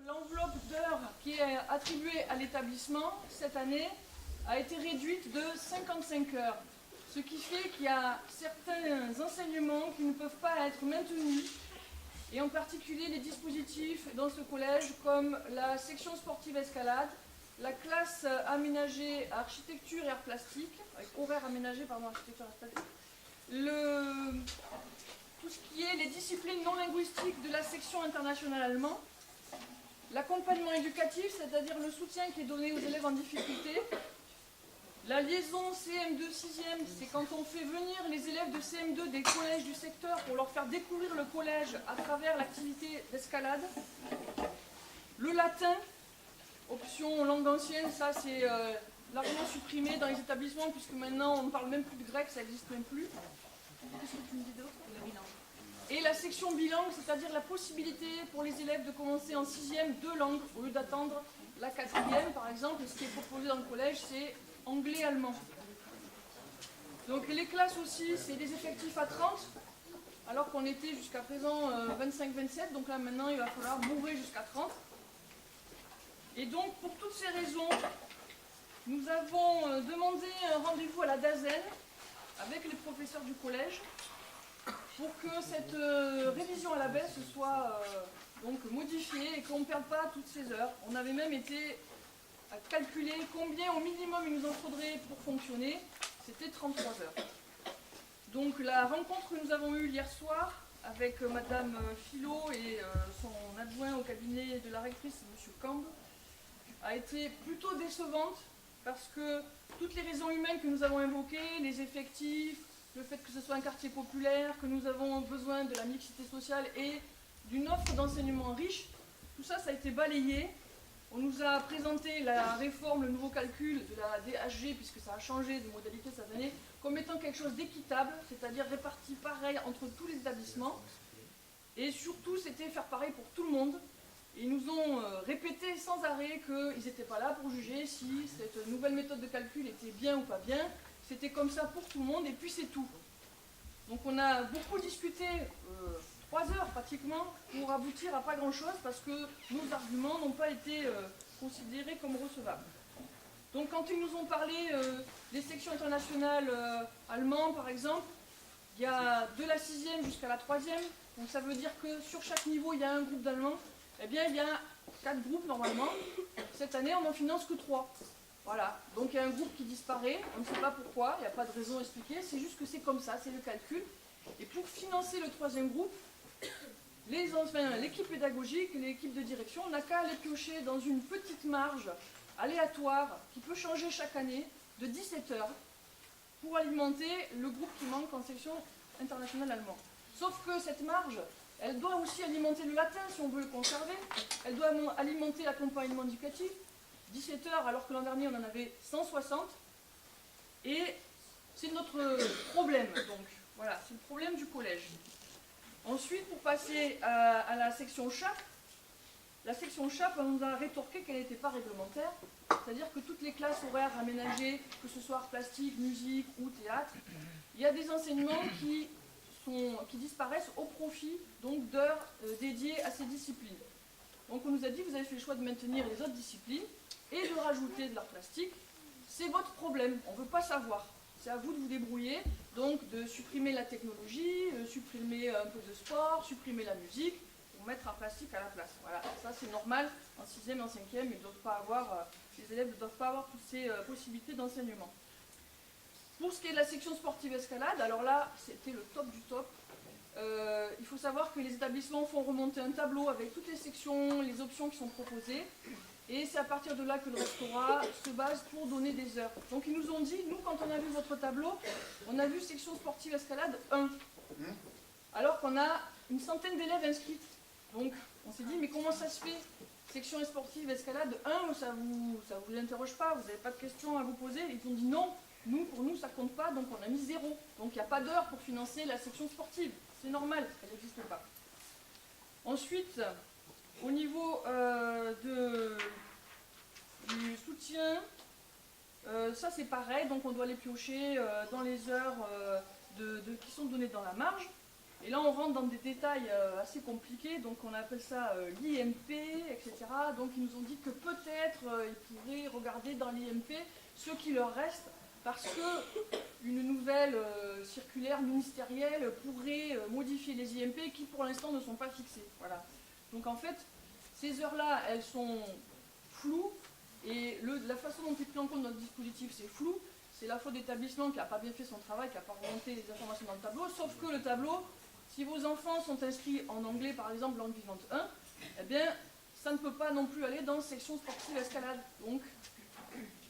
L'enveloppe d'heures qui est attribuée à l'établissement cette année a été réduite de 55 heures, ce qui fait qu'il y a certains enseignements qui ne peuvent pas être maintenus, et en particulier les dispositifs dans ce collège comme la section sportive escalade, la classe aménagée architecture et arts plastiques, avec horaire aménagé, pardon, architecture et arts plastiques, tout ce qui est les disciplines non linguistiques de la section internationale allemand, l'accompagnement éducatif, c'est-à-dire le soutien qui est donné aux élèves en difficulté, la liaison CM2-6e, c'est quand on fait venir les élèves de CM2 des collèges du secteur pour leur faire découvrir le collège à travers l'activité d'escalade, le latin, option langue ancienne, ça c'est largement supprimé dans les établissements puisque maintenant on ne parle même plus de grec, ça n'existe même plus. Qu'est-ce que tu me dis d'autre ? Le bilan. Et la section bilingue, c'est-à-dire la possibilité pour les élèves de commencer en 6e 2 langues au lieu d'attendre la 4e par exemple. Et ce qui est proposé dans le collège, c'est anglais-allemand. Donc les classes aussi, c'est des effectifs à 30, alors qu'on était jusqu'à présent 25-27, donc là maintenant il va falloir bourrer jusqu'à 30. Et donc pour toutes ces raisons, nous avons demandé un rendez-vous à la DAZEN avec les professeurs du collège pour que cette révision à la baisse soit donc modifiée et qu'on ne perde pas toutes ces heures. On avait même été à calculer combien au minimum il nous en faudrait pour fonctionner. C'était 33 heures. Donc la rencontre que nous avons eue hier soir avec Madame Philo et son adjoint au cabinet de la rectrice, Monsieur Camb, a été plutôt décevante parce que toutes les raisons humaines que nous avons évoquées, les effectifs, le fait que ce soit un quartier populaire, que nous avons besoin de la mixité sociale et d'une offre d'enseignement riche, tout ça, ça a été balayé. On nous a présenté la réforme, le nouveau calcul de la DHG, puisque ça a changé de modalité cette année, comme étant quelque chose d'équitable, c'est-à-dire réparti pareil entre tous les établissements. Et surtout, c'était faire pareil pour tout le monde. Et ils nous ont répété sans arrêt qu'ils n'étaient pas là pour juger si cette nouvelle méthode de calcul était bien ou pas bien. C'était comme ça pour tout le monde, et puis c'est tout. Donc on a beaucoup discuté, 3 heures pratiquement, pour aboutir à pas grand-chose, parce que nos arguments n'ont pas été considérés comme recevables. Donc quand ils nous ont parlé des sections internationales allemandes, par exemple, il y a de la 6e jusqu'à la 3e, donc ça veut dire que sur chaque niveau, il y a un groupe d'Allemands. Eh bien, il y a 4 groupes normalement. Cette année, on n'en finance que 3. Voilà, donc il y a un groupe qui disparaît, on ne sait pas pourquoi, il n'y a pas de raison expliquée, c'est juste que c'est comme ça, c'est le calcul. Et pour financer le 3e groupe, l'équipe pédagogique, l'équipe de direction n'a qu'à les piocher dans une petite marge aléatoire qui peut changer chaque année de 17 heures pour alimenter le groupe qui manque en section internationale allemande. Sauf que cette marge, elle doit aussi alimenter le latin si on veut le conserver, elle doit alimenter l'accompagnement éducatif, 17 heures alors que l'an dernier on en avait 160, et c'est notre problème, donc voilà, c'est le problème du collège. Ensuite, pour passer à la section CHAP, la section CHAP, on nous a rétorqué qu'elle n'était pas réglementaire, c'est-à-dire que toutes les classes horaires aménagées, que ce soit art plastique, musique ou théâtre, il y a des enseignements qui disparaissent au profit donc d'heures dédiées à ces disciplines. Donc on nous a dit, vous avez fait le choix de maintenir les autres disciplines et de rajouter de l'art plastique, c'est votre problème, on ne veut pas savoir. C'est à vous de vous débrouiller, donc de supprimer la technologie, supprimer un peu de sport, supprimer la musique, pour mettre art plastique à la place. Voilà, ça c'est normal, en 6e et en 5e, les élèves ne doivent pas avoir toutes ces possibilités d'enseignement. Pour ce qui est de la section sportive escalade, alors là, c'était le top du top. Il faut savoir que les établissements font remonter un tableau avec toutes les sections, les options qui sont proposées. Et c'est à partir de là que le rectorat se base pour donner des heures. Donc ils nous ont dit, nous quand on a vu votre tableau, on a vu section sportive escalade 1. Alors qu'on a une centaine d'élèves inscrits. Donc on s'est dit, mais comment ça se fait? Section sportive escalade 1, ça vous interroge pas, vous n'avez pas de questions à vous poser. Ils ont dit non, pour nous ça compte pas, donc on a mis 0. Donc il n'y a pas d'heure pour financer la section sportive. C'est normal, elle n'existe pas. Ensuite, au niveau du soutien, ça c'est pareil, donc on doit les piocher dans les heures qui sont données dans la marge. Et là, on rentre dans des détails assez compliqués, donc on appelle ça l'IMP, etc. Donc ils nous ont dit que peut-être ils pourraient regarder dans l'IMP ce qui leur reste, parce que une nouvelle circulaire ministérielle pourrait modifier les IMP qui pour l'instant ne sont pas fixées. Voilà. Donc en fait, ces heures-là, elles sont floues, et la façon dont est pris en compte notre dispositif, c'est flou. C'est la faute d'établissement qui n'a pas bien fait son travail, qui n'a pas remonté les informations dans le tableau, sauf que le tableau, si vos enfants sont inscrits en anglais, par exemple, langue vivante 1, eh bien, ça ne peut pas non plus aller dans section sportive escalade. Donc,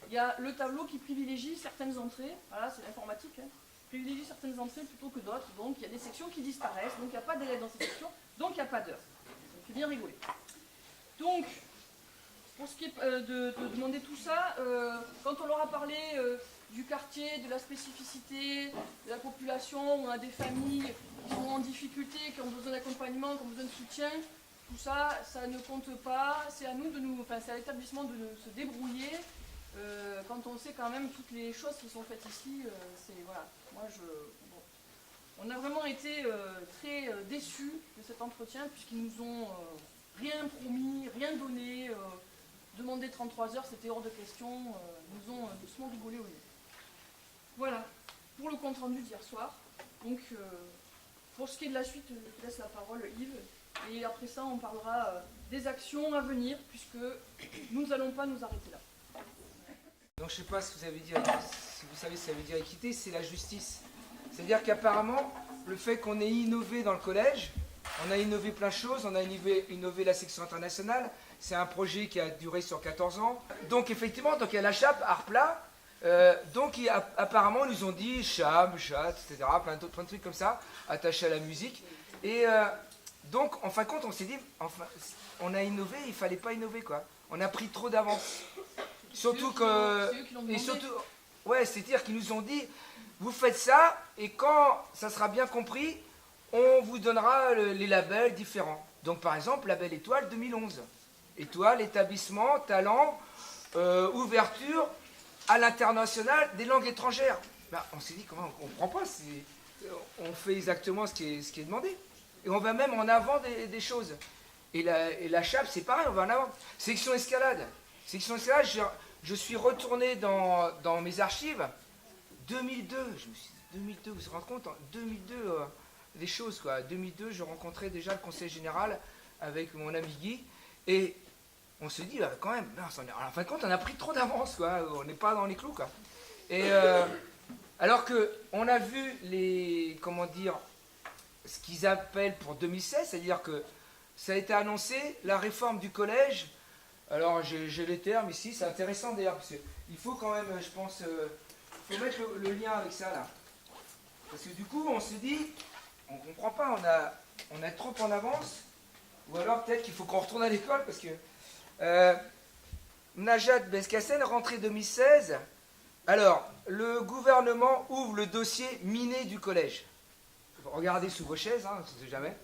il y a le tableau qui privilégie certaines entrées, voilà, c'est l'informatique, hein, privilégie certaines entrées plutôt que d'autres, donc il y a des sections qui disparaissent, donc il n'y a pas d'élèves dans ces sections, donc il n'y a pas d'heures. Ça fait bien rigoler. Donc, pour ce qui est de demander tout ça, quand on leur a parlé du quartier, de la spécificité, de la population, où on a des familles qui sont en difficulté, qui ont besoin d'accompagnement, qui ont besoin de soutien, tout ça, ça ne compte pas, c'est à nous de nous, enfin c'est à l'établissement de se débrouiller, quand on sait quand même toutes les choses qui sont faites ici, c'est, voilà, moi bon. On a vraiment été très déçus de cet entretien, puisqu'ils nous ont rien promis, rien donné, demander 33 heures, c'était hors de question, ils nous ont doucement rigolé au nez. Voilà, pour le compte-rendu d'hier soir. Donc, pour ce qui est de la suite, je laisse la parole Yves, et après ça, on parlera des actions à venir, puisque nous n'allons pas nous arrêter là. Donc je ne sais pas si vous savez si ça veut dire équité, c'est la justice. C'est-à-dire qu'apparemment, le fait qu'on ait innové dans le collège, on a innové plein de choses, on a innové la section internationale, c'est un projet qui a duré sur 14 ans. Donc effectivement, donc il y a la chape, Arpla, donc apparemment ils nous ont dit cham, chat, etc., plein de trucs comme ça, attachés à la musique. Et donc en fin de compte, on s'est dit, enfin, on a innové, il ne fallait pas innover quoi. On a pris trop d'avance. Surtout que... Et surtout, ouais, c'est-à-dire qu'ils nous ont dit, vous faites ça, et quand ça sera bien compris, on vous donnera les labels différents. Donc par exemple, label étoile 2011. Étoile, établissement, talent, ouverture à l'international des langues étrangères. Ben, on s'est dit, comment on ne comprend pas, on fait exactement ce qui est demandé. Et on va même en avant des choses. Et la chape, c'est pareil, on va en avant. Section escalade. Section escalade, je suis retourné dans mes archives. 2002, je me suis dit, 2002, vous vous rendez compte, en 2002, des choses quoi. 2002, je rencontrais déjà le conseil général avec mon ami Guy, et on se dit, quand même, en fin de compte, on a pris trop d'avance, quoi. On n'est pas dans les clous, quoi. Et alors qu'on a vu comment dire, ce qu'ils appellent pour 2016, c'est-à-dire que ça a été annoncé, la réforme du collège. Alors, j'ai les termes ici, c'est intéressant d'ailleurs, parce qu'il faut quand même, je pense, il faut mettre le lien avec ça, là. Parce que du coup, on se dit, on ne comprend pas, on est trop en avance, ou alors peut-être qu'il faut qu'on retourne à l'école, parce que Najat Beskassen, rentrée 2016, alors, le gouvernement ouvre le dossier miné du collège. Regardez sous vos chaises, hein, on ne sait jamais.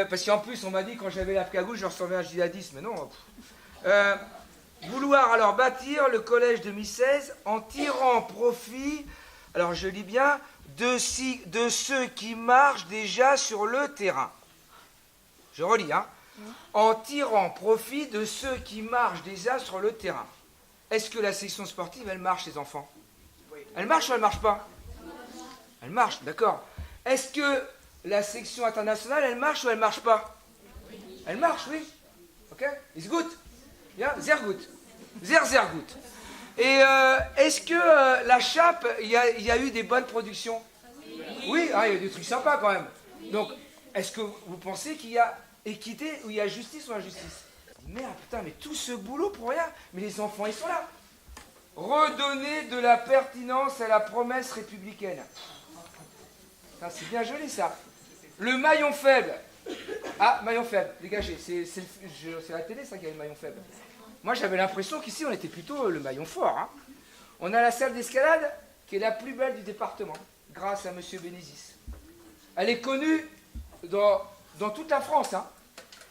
Parce qu'en plus, on m'a dit, quand j'avais la cagoule, je ressemblais à un djihadiste, mais non. Vouloir alors bâtir le collège 2016 en tirant profit, alors je lis bien, de ceux qui marchent déjà sur le terrain. Je relis, hein. En tirant profit de ceux qui marchent déjà sur le terrain. Est-ce que la section sportive, elle marche, les enfants? Elle marche ou elle ne marche pas? Elle marche, d'accord. Est-ce que la section internationale, elle marche ou elle ne marche pas? Elle marche, oui. Ok? It's good. Yeah, sehr gut. Sehr gut. Et est-ce que la chape, il y a eu des bonnes productions? Oui, il y a des trucs sympas quand même. Donc, est-ce que vous pensez qu'il y a équité ou il y a justice ou injustice? Merde, putain, mais tout ce boulot pour rien. Mais les enfants, ils sont là. Redonner de la pertinence à la promesse républicaine. C'est bien joli ça. Le maillon faible. Ah, maillon faible, dégagé. C'est la télé ça qui a le maillon faible. Moi j'avais l'impression qu'ici on était plutôt le maillon fort. Hein. On a la salle d'escalade qui est la plus belle du département, grâce à M. Bénézis. Elle est connue dans toute la France. Hein.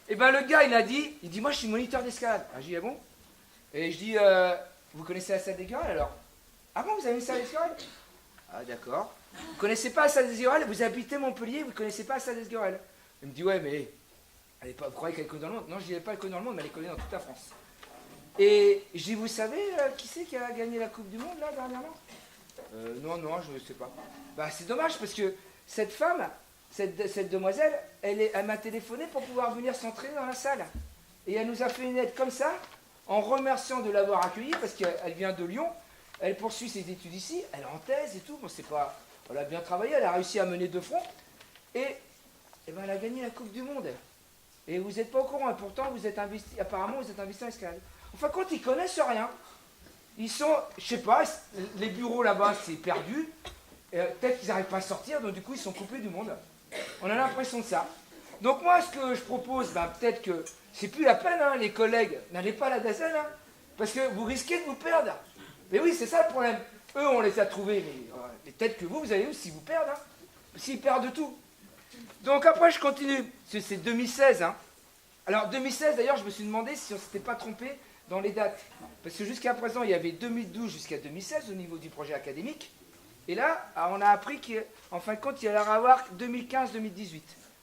Et bien le gars il dit moi je suis moniteur d'escalade. Ah, j'ai dit ah bon? Et je dis vous connaissez la salle d'escalade alors? Ah bon, vous avez une salle d'escalade? Ah d'accord. Vous connaissez pas Salles-des-Guérel? Vous habitez Montpellier, vous connaissez pas Salles-des-Guérel? Il me dit, ouais, mais vous croyez qu'elle est connue dans le monde? Non, je dirais pas elle est connue dans le monde, mais elle est connue dans toute la France. Et je dis, vous savez qui c'est qui a gagné la Coupe du Monde, là, dernièrement? Non, je ne sais pas. Bah, c'est dommage, parce que cette femme, cette demoiselle, elle m'a téléphoné pour pouvoir venir s'entraîner dans la salle. Et elle nous a fait une lettre comme ça, en remerciant de l'avoir accueillie, parce qu'elle vient de Lyon, elle poursuit ses études ici, elle est en thèse et tout, bon, c'est pas... Elle a bien travaillé, elle a réussi à mener de front, et ben, elle a gagné la Coupe du Monde. Et vous n'êtes pas au courant, et pourtant, apparemment, vous êtes investi en escalade. Enfin, quand ils connaissent rien, ils sont, je sais pas, les bureaux là-bas, c'est perdu. Peut-être qu'ils n'arrivent pas à sortir, donc du coup, ils sont coupés du monde. On a l'impression de ça. Donc moi, ce que je propose, ben, peut-être que c'est plus la peine, hein, les collègues, n'allez pas à la DAZEN, hein, parce que vous risquez de vous perdre. Mais oui, c'est ça le problème. Eux, on les a trouvés, mais peut-être que vous allez aussi vous perdre, hein, s'ils perdent tout. Donc après, je continue. C'est 2016, hein. Alors 2016, d'ailleurs, je me suis demandé si on ne s'était pas trompé dans les dates. Parce que jusqu'à présent, il y avait 2012 jusqu'à 2016 au niveau du projet académique. Et là, on a appris qu'en fin de compte, il y allait y avoir 2015-2018.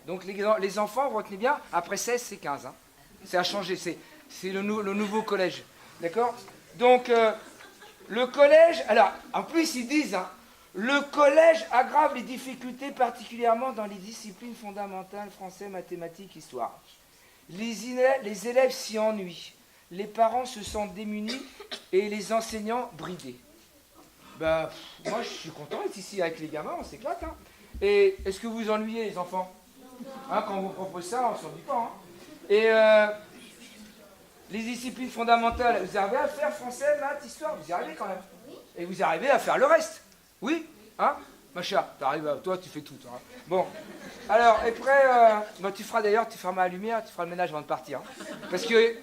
Donc les enfants, retenez bien, après 16, c'est 15. Hein. Ça a changé, c'est le nouveau collège. D'accord? Donc, le collège, alors, en plus, ils disent, hein, le collège aggrave les difficultés, particulièrement dans les disciplines fondamentales, français, mathématiques, histoire. Les élèves s'y ennuient. Les parents se sentent démunis et les enseignants bridés. Ben, moi, je suis content d'être ici avec les gamins, on s'éclate. Hein. Et est-ce que vous ennuyez, les enfants? Hein, quand on vous propose ça, on ne s'ennuie pas. Hein. Et les disciplines fondamentales, vous arrivez à faire français, maths, histoire? Vous y arrivez quand même. Et vous arrivez à faire le reste? Oui? Hein? Macha, toi, tu fais tout. Toi, hein. Bon. Alors, après, tu feras d'ailleurs, tu fermes la lumière, tu feras le ménage avant de partir. Hein. Parce que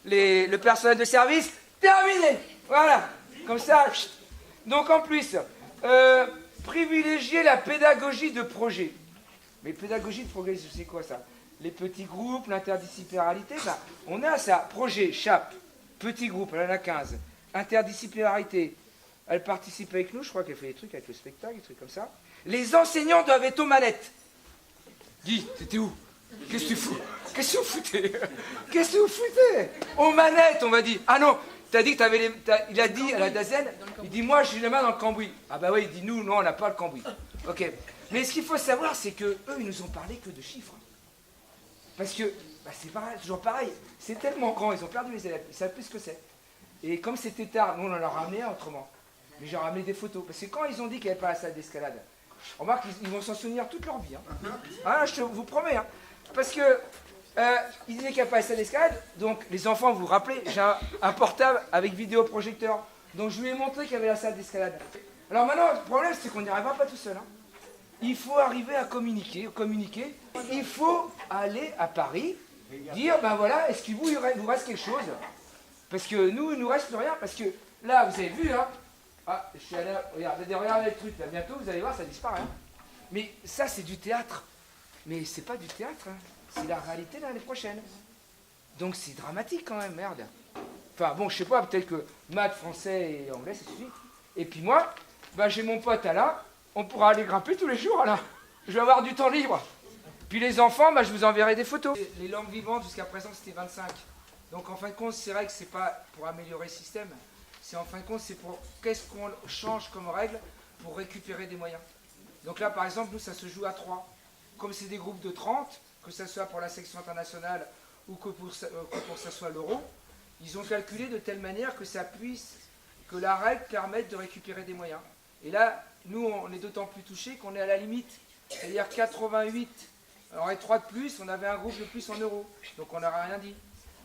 le personnel de service, terminé. Voilà. Comme ça. Chut. Donc, en plus, privilégier la pédagogie de projet. Mais pédagogie de projet, c'est quoi ça? Les petits groupes, l'interdisciplinarité, ben, on a ça. Projet, chape, petit groupe, elle en a 15. Interdisciplinarité, elle participe avec nous, je crois qu'elle fait des trucs avec le spectacle, des trucs comme ça. Les enseignants doivent être aux manettes. Guy, t'étais où? Qu'est-ce que tu fous? Qu'est-ce que vous foutez? Qu'est-ce que vous foutez? Aux manettes, on m'a dit. Ah non, t'as dit que t'avais les... Il a dit à la DAZEN, il dit moi j'ai les mains dans le cambouis. Ah bah oui, il dit nous, non, on n'a pas le cambouis. Ok. Mais ce qu'il faut savoir, c'est que eux, ils nous ont parlé que de chiffres. Parce que, bah, c'est pareil, toujours pareil. C'est tellement grand, ils ont perdu les élèves, ils ne savent plus ce que c'est. Et comme c'était tard, nous on en a ramené un autrement. Mais j'ai ramené des photos. Parce que quand ils ont dit qu'il n'y avait pas la salle d'escalade, remarque qu'ils vont s'en souvenir toute leur vie. Hein. Ah, je vous promets. Hein. Parce que ils disaient qu'il n'y avait pas la salle d'escalade. Donc les enfants, vous vous rappelez, j'ai un portable avec vidéoprojecteur. Donc je lui ai montré qu'il y avait la salle d'escalade. Alors maintenant, le problème, c'est qu'on n'y arrivera pas tout seul. Hein. Il faut arriver à communiquer. Il faut aller à Paris, dire, ben voilà, est-ce qu'il vous reste quelque chose? Parce que nous, il ne nous reste plus rien. Parce que là, vous avez vu, hein, ah, je suis allé, regardez le truc, là, bientôt, vous allez voir, ça disparaît. Hein. Mais ça, c'est du théâtre. Mais c'est pas du théâtre, hein. C'est la réalité l'année prochaine. Donc c'est dramatique quand même, merde. Enfin bon, je sais pas, peut-être que maths, français et anglais, ça suffit. Et puis moi, ben, j'ai mon pote Alain, on pourra aller grimper tous les jours, Alain. Je vais avoir du temps libre. Puis les enfants, ben, je vous enverrai des photos. Les langues vivantes, jusqu'à présent, c'était 25. Donc en fin de compte, c'est vrai que c'est pas pour améliorer le système. C'est en fin de compte, c'est pour qu'est-ce qu'on change comme règle pour récupérer des moyens. Donc là, par exemple, nous, ça se joue à 3. Comme c'est des groupes de 30, que ce soit pour la section internationale ou que pour ça soit l'euro, ils ont calculé de telle manière que que la règle permette de récupérer des moyens. Et là, nous, on est d'autant plus touchés qu'on est à la limite. C'est-à-dire 88, on aurait 3 de plus, on avait un groupe de plus en euros. Donc on n'aurait rien dit.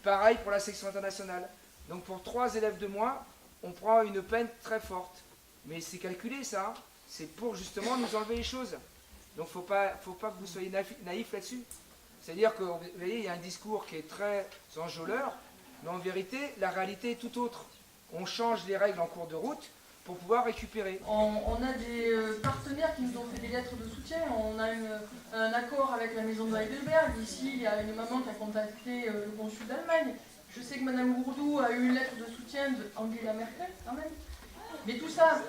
Pareil pour la section internationale. Donc pour 3 élèves de moins, on prend une peine très forte. Mais c'est calculé ça. Hein. C'est pour justement nous enlever les choses. Donc faut pas que vous soyez naïfs là-dessus. C'est-à-dire que, vous voyez, il y a un discours qui est très enjôleur, mais en vérité, la réalité est tout autre. On change les règles en cours de route pour pouvoir récupérer. On a des partenaires qui nous ont fait des lettres de soutien. On a un accord avec la maison de Heidelberg. Ici, il y a une maman qui a contacté le consul d'Allemagne. Je sais que Mme Gourdou a eu une lettre de soutien d'Angela Merkel, quand même. Mais tout ça,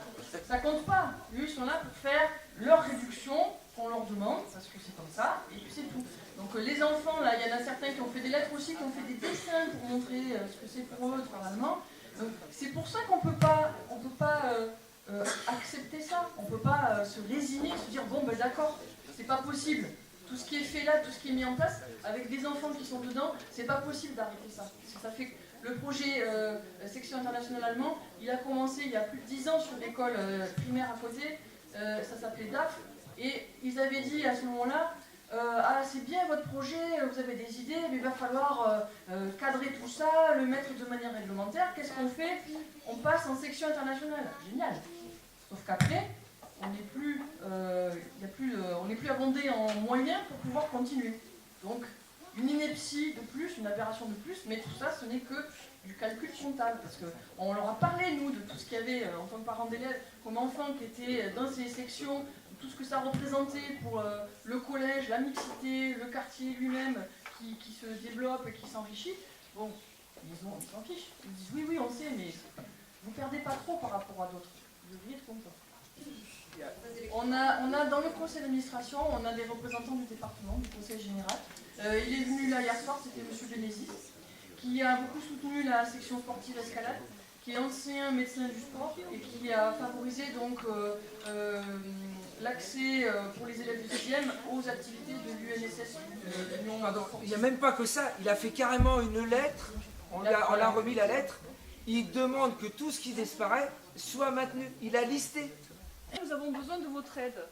Ça compte pas. Eux, ils sont là pour faire leur réduction qu'on leur demande, parce que c'est comme ça, et puis c'est tout. Donc les enfants, là, il y en a certains qui ont fait des lettres aussi, qui ont fait des dessins pour montrer ce que c'est pour eux de faire l'allemand. Donc c'est pour ça qu'on peut pas accepter ça. On peut pas se résigner, se dire bon ben d'accord, c'est pas possible. Tout ce qui est fait là, tout ce qui est mis en place, avec des enfants qui sont dedans, c'est pas possible d'arrêter ça. Parce que ça fait que le projet Section internationale allemand, il a commencé il y a plus de 10 ans sur l'école primaire à côté, ça s'appelait DAF, et ils avaient dit à ce moment-là, ah c'est bien votre projet, vous avez des idées, mais il va falloir cadrer tout ça, le mettre de manière réglementaire. Qu'est-ce qu'on fait? On passe en section internationale. Génial. Sauf qu'après, on n'est plus, on n'est plus abondé en moyens pour pouvoir continuer. Donc, une ineptie de plus, une aberration de plus, mais tout ça, ce n'est que du calcul frontal. Parce qu'on leur a parlé, nous, de tout ce qu'il y avait en tant que parents d'élèves, comme enfants qui étaient dans ces sections, tout ce que ça représentait pour le collège, la mixité, le quartier lui-même qui se développe et qui s'enrichit. Bon, ils s'en fichent. Ils disent oui, oui, on sait, mais vous ne perdez pas trop par rapport à d'autres. Vous devriez être content. On a dans le conseil d'administration, on a des représentants du département, du conseil général. Il est venu là hier soir, c'était M. Bénézis, qui a beaucoup soutenu la section sportive escalade, qui est ancien médecin du sport et qui a favorisé donc l'accès pour les élèves du 6e aux activités de l'UNSS. Il n'y a même pas que ça, il a fait carrément une lettre, on l'a remis la lettre, il demande que tout ce qui disparaît soit maintenu, il a listé. Nous avons besoin de votre aide.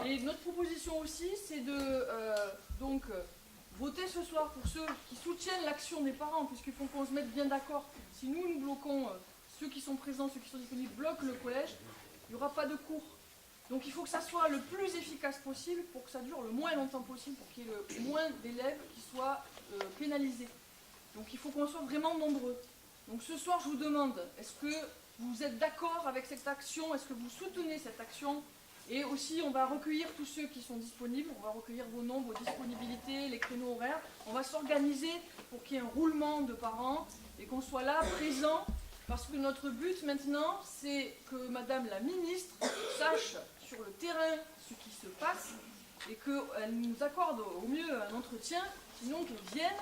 Et notre proposition aussi, c'est de voter ce soir pour ceux qui soutiennent l'action des parents, puisqu'il faut qu'on se mette bien d'accord. Si nous bloquons, ceux qui sont présents, ceux qui sont disponibles, bloquent le collège, il n'y aura pas de cours. Donc il faut que ça soit le plus efficace possible pour que ça dure le moins longtemps possible, pour qu'il y ait le moins d'élèves qui soient pénalisés. Donc il faut qu'on soit vraiment nombreux. Donc ce soir, je vous demande, est-ce que vous êtes d'accord avec cette action? Est-ce que vous soutenez cette action? Et aussi, on va recueillir tous ceux qui sont disponibles, on va recueillir vos noms, vos disponibilités, les créneaux horaires. On va s'organiser pour qu'il y ait un roulement de parents et qu'on soit là, présents, parce que notre but maintenant, c'est que Madame la Ministre sache sur le terrain ce qui se passe et qu'elle nous accorde au mieux un entretien, sinon qu'elle vienne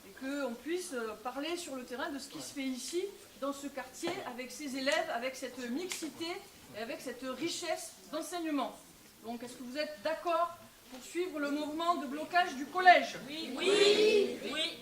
et qu'on puisse parler sur le terrain de ce qui se fait ici, dans ce quartier, avec ses élèves, avec cette mixité et avec cette richesse d'enseignement. Donc, est-ce que vous êtes d'accord pour suivre le mouvement de blocage du collège? Oui. Oui. Oui.